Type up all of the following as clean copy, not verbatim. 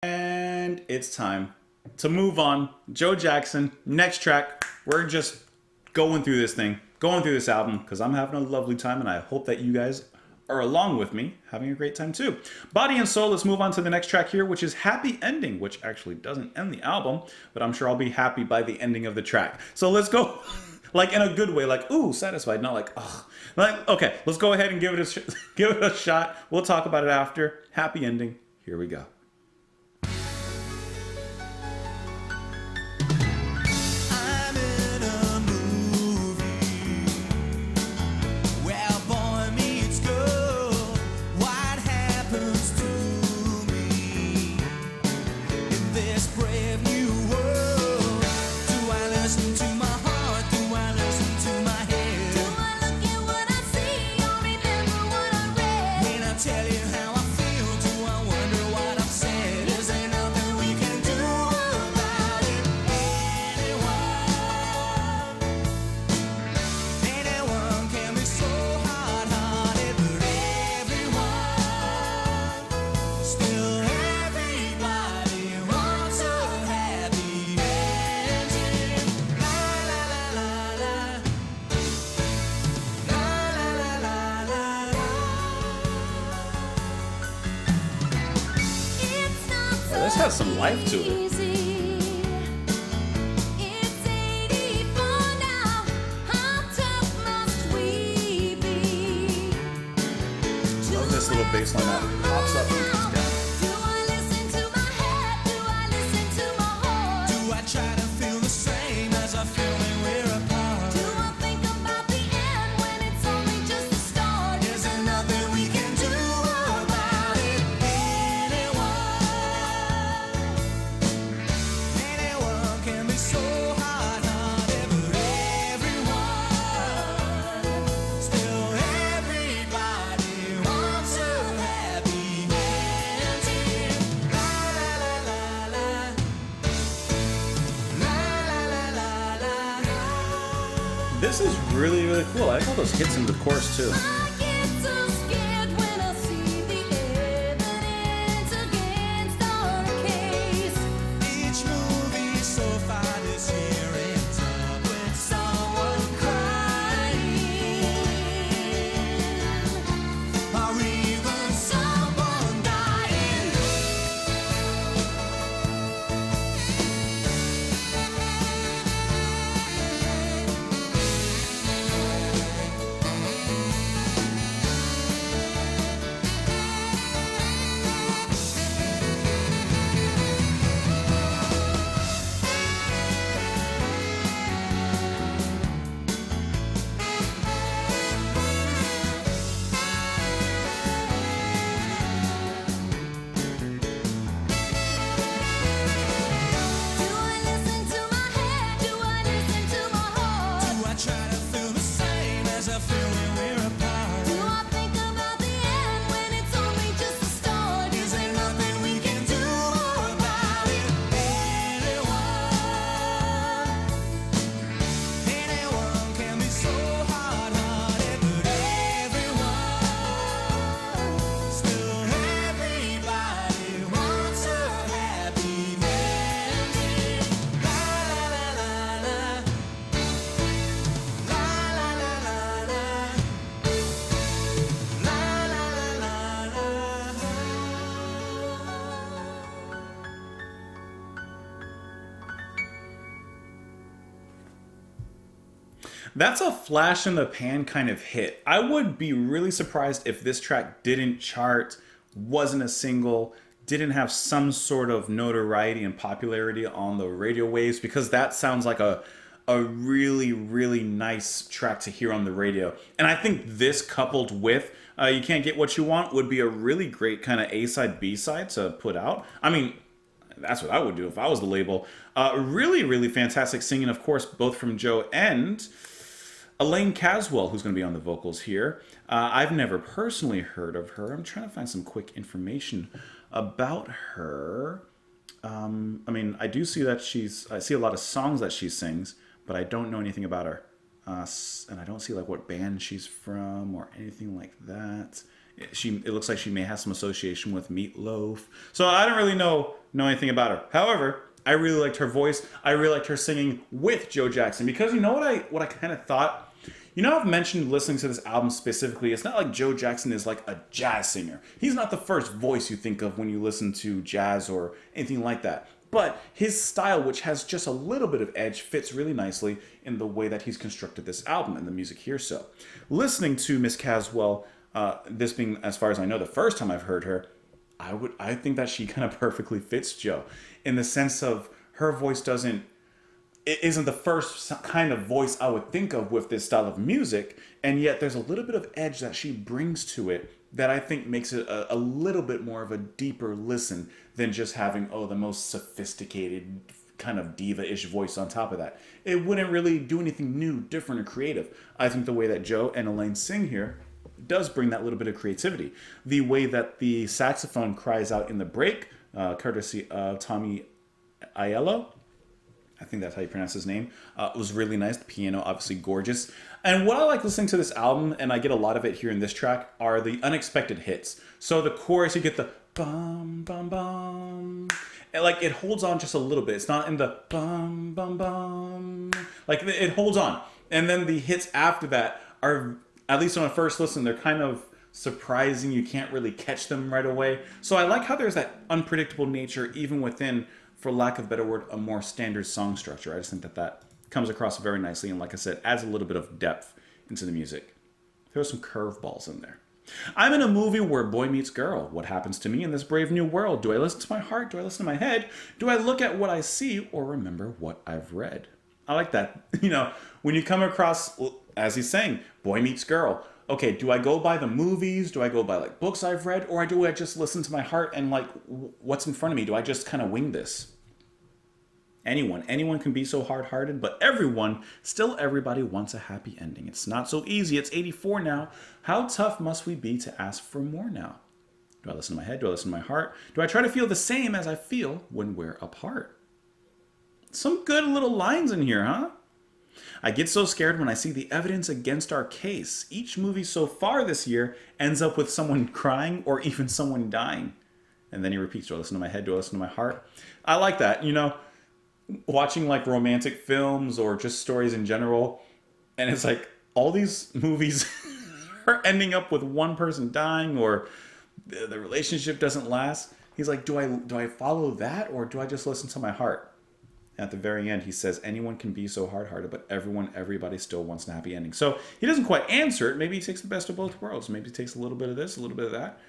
And it's time to move on. Joe Jackson, next track. We're just going through this thing, going through this album, because I'm having a lovely time, and I hope that you guys are along with me, having a great time too. Body and Soul, let's move on to the next track here, which is Happy Ending, which actually doesn't end the album, but I'm sure I'll be happy by the ending of the track. So let's go, like in a good way, like, ooh, satisfied, not like, ugh. Like, okay, let's go ahead and give it a shot. We'll talk about it after. Happy Ending, here we go. This has some life to it. Love this little bass line that pops up and comes down. This is really, really cool. I like all those hits in the chorus too. That's a flash in the pan kind of hit. I would be really surprised if this track didn't chart, wasn't a single, didn't have some sort of notoriety and popularity on the radio waves, because that sounds like a really, really nice track to hear on the radio. And I think this coupled with You Can't Get What You Want would be a really great kind of A-side, B-side to put out. I mean, that's what I would do if I was the label. Really, really fantastic singing, of course, both from Joe and Elaine Caswell, who's going to be on the vocals here. I've never personally heard of her. I'm trying to find some quick information about her. I mean, I do see that I see a lot of songs that she sings, but I don't know anything about her. And I don't see like what band she's from or anything like that. It looks like she may have some association with Meatloaf. So I don't really know anything about her. However, I really liked her voice. I really liked her singing with Joe Jackson, because you know what I kind of thought. You know, I've mentioned listening to this album specifically, it's not like Joe Jackson is like a jazz singer. He's not the first voice you think of when you listen to jazz or anything like that. But his style, which has just a little bit of edge, fits really nicely in the way that he's constructed this album and the music here. So, listening to Miss Caswell, this being, as far as I know, the first time I've heard her, I think that she kind of perfectly fits Joe, in the sense of her voice it isn't the first kind of voice I would think of with this style of music, and yet there's a little bit of edge that she brings to it that I think makes it a little bit more of a deeper listen than just having, the most sophisticated kind of diva-ish voice on top of that. It wouldn't really do anything new, different, or creative. I think the way that Joe and Elaine sing here does bring that little bit of creativity. The way that the saxophone cries out in the break, courtesy of Tommy Aiello, I think that's how you pronounce his name, was really nice. The piano, obviously gorgeous. And what I like listening to this album, and I get a lot of it here in this track, are the unexpected hits. So the chorus, you get the bum, bum, bum. And like, it holds on just a little bit. It's not in the bum, bum, bum. Like, it holds on. And then the hits after that are, at least on a first listen, they're kind of surprising. You can't really catch them right away. So I like how there's that unpredictable nature, even within, for lack of a better word, a more standard song structure. I just think that comes across very nicely, and like I said, adds a little bit of depth into the music. There's some curveballs in there. I'm in a movie where boy meets girl. What happens to me in this brave new world? Do I listen to my heart? Do I listen to my head? Do I look at what I see or remember what I've read? I like that. You know, when you come across, as he's saying, boy meets girl. Okay, do I go by the movies? Do I go by like books I've read? Or do I just listen to my heart and like what's in front of me? Do I just kind of wing this? Anyone can be so hard-hearted, but everybody wants a happy ending. It's not so easy. It's 84 now. How tough must we be to ask for more now? Do I listen to my head? Do I listen to my heart? Do I try to feel the same as I feel when we're apart? Some good little lines in here, huh? I get so scared when I see the evidence against our case. Each movie so far this year ends up with someone crying or even someone dying. And then he repeats, do I listen to my head? Do I listen to my heart? I like that, you know. Watching like romantic films or just stories in general, and it's like all these movies are ending up with one person dying or the relationship doesn't last. He's like, do I follow that, or do I just listen to my heart? At the very end, he says, anyone can be so hard-hearted, but everybody still wants a happy ending. So he doesn't quite answer it. Maybe he takes the best of both worlds. Maybe he takes a little bit of this, a little bit of that.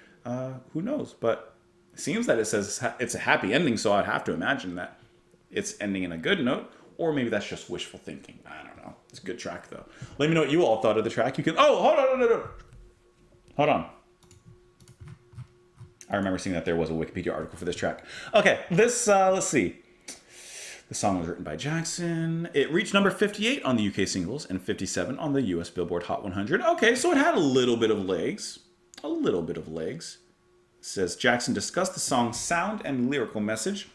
Who knows? But it seems that it says it's a happy ending, so I'd have to imagine that it's ending in a good note, or maybe that's just wishful thinking. I don't know. It's a good track, though. Let me know what you all thought of the track. You can... Oh, hold on, no. Hold on. I remember seeing that there was a Wikipedia article for this track. Okay, this, let's see. The song was written by Jackson. It reached number 58 on the UK singles and 57 on the US Billboard Hot 100. Okay, so it had a little bit of legs. A little bit of legs. It says, Jackson discussed the song's sound and lyrical message.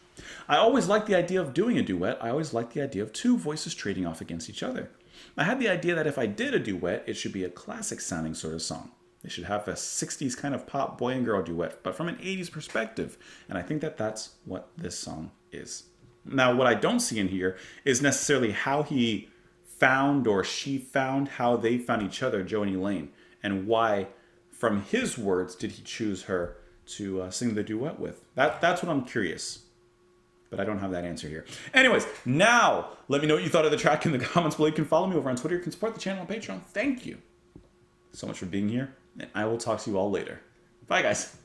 I always liked the idea of doing a duet. I always liked the idea of two voices trading off against each other. I had the idea that if I did a duet, it should be a classic sounding sort of song. They should have a 60s kind of pop boy and girl duet, but from an 80s perspective. And I think that that's what this song is. Now, what I don't see in here is necessarily how he found or she found how they found each other, Joe and Elaine, and why, from his words, did he choose her to sing the duet with. That's what I'm curious. But I don't have that answer here. Anyways, now let me know what you thought of the track in the comments below. You can follow me over on Twitter. You can support the channel on Patreon. Thank you so much for being here, and I will talk to you all later. Bye, guys.